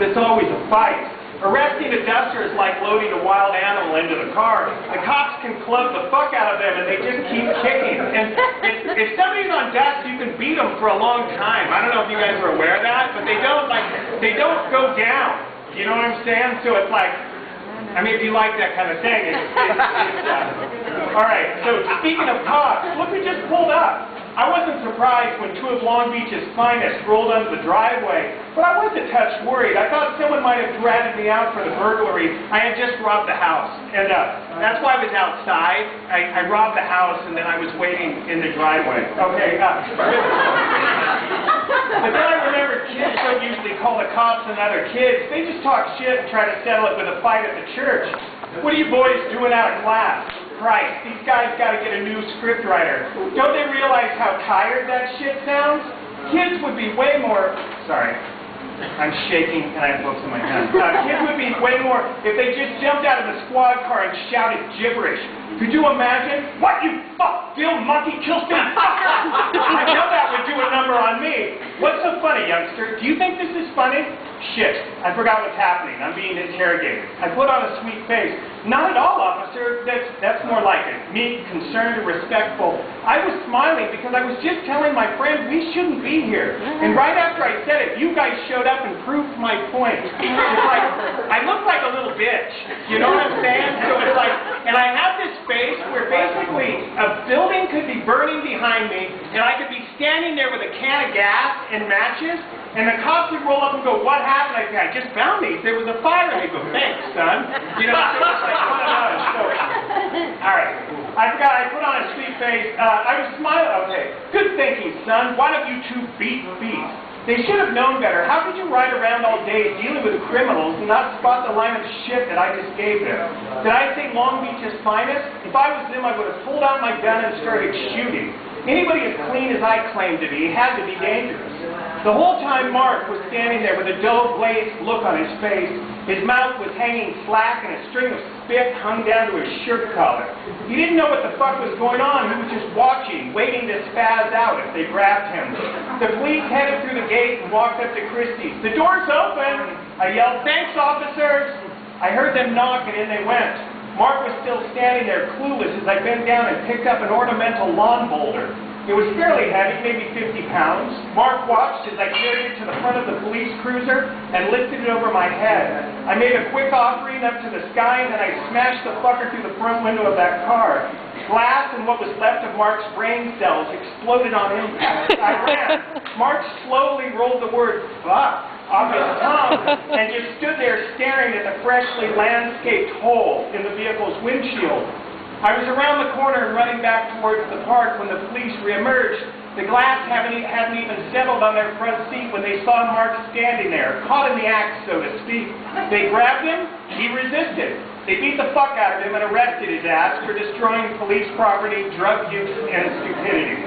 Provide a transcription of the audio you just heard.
It's always a fight. Arresting a duster is like loading a wild animal into the car. The cops can club the fuck out of them and they just keep kicking. And if somebody's on dust, you can beat them for a long time. I don't know if you guys are aware of that, but they don't go down. You know what I'm saying? So it's like, I mean, if you like that kind of thing, all right, so speaking of cops, look who just pulled up. I wasn't surprised when two of Long Beach's finest rolled onto the driveway, but I was a touch worried. I thought someone might have ratted me out for the burglary. I had just robbed the house, and that's why I was outside. I robbed the house, and then I was waiting in the driveway. Okay, but then I remembered kids don't usually call the cops on other kids. They just talk shit and try to settle it with a fight at the church. What are you boys doing out of class? Christ, these guys got to get a new scriptwriter. Don't they realize how tired that shit sounds? Kids would be way more... Sorry, I'm shaking and I have books in my hand. Kids would be way more if they just jumped out of the squad car and shouted gibberish. Could you imagine? What, you fuck, Bill monkey kill stick fucker? I know that would do a number on me. What's so funny, youngster? Do you think this is funny? Shit, I forgot what's happening. I'm being interrogated. I put on a sweet face. Not at all, officer. That's more like it. Meek, concerned, and respectful. I was smiling because I was just telling my friend we shouldn't be here. And right after I said it, you guys showed up and proved my point. It's like, I look like a little bitch. You know what I'm saying? So it's like, and I have this space where basically a building could be burning behind me, and I could be standing there with a can of gas and matches, and the cops would roll up and go, what happened? I say, I just found these. There was a fire. And they go, thanks, son. You know, so it's like one of those. So, all right. I forgot. I put on a sweet face. I was smiling. Okay. Good thinking, son. Why don't you two beat beats? They should have known better. How could you ride around all day dealing with criminals and not spot the line of shit that I just gave them? Did I say Long Beach's finest? If I was them, I would have pulled out my gun and started shooting. Anybody as clean as I claimed to be had to be dangerous. The whole time Mark was standing there with a dull-glazed look on his face. His mouth was hanging slack and a string of spit hung down to his shirt collar. He didn't know what the fuck was going on. He was just watching, waiting to spaz out if they grabbed him. The police headed through the gate and walked up to Christie's. The door's open! I yelled, thanks, officers! I heard them knock and in they went. Mark was still standing there clueless as I bent down and picked up an ornamental lawn boulder. It was fairly heavy, maybe 50 pounds. Mark watched as I carried it to the front of the police cruiser and lifted it over my head. I made a quick offering up to the sky and then I smashed the fucker through the front window of that car. Glass and what was left of Mark's brain cells exploded on impact. I ran. Mark slowly rolled the word fuck off his tongue and just stood there staring at the freshly landscaped hole in the vehicle's windshield. I was around the corner and running back towards the park when the police reemerged. The glass hadn't even settled on their front seat when they saw Mark standing there, caught in the act, so to speak. They grabbed him. He resisted. They beat the fuck out of him and arrested his ass for destroying police property, drug use, and stupidity.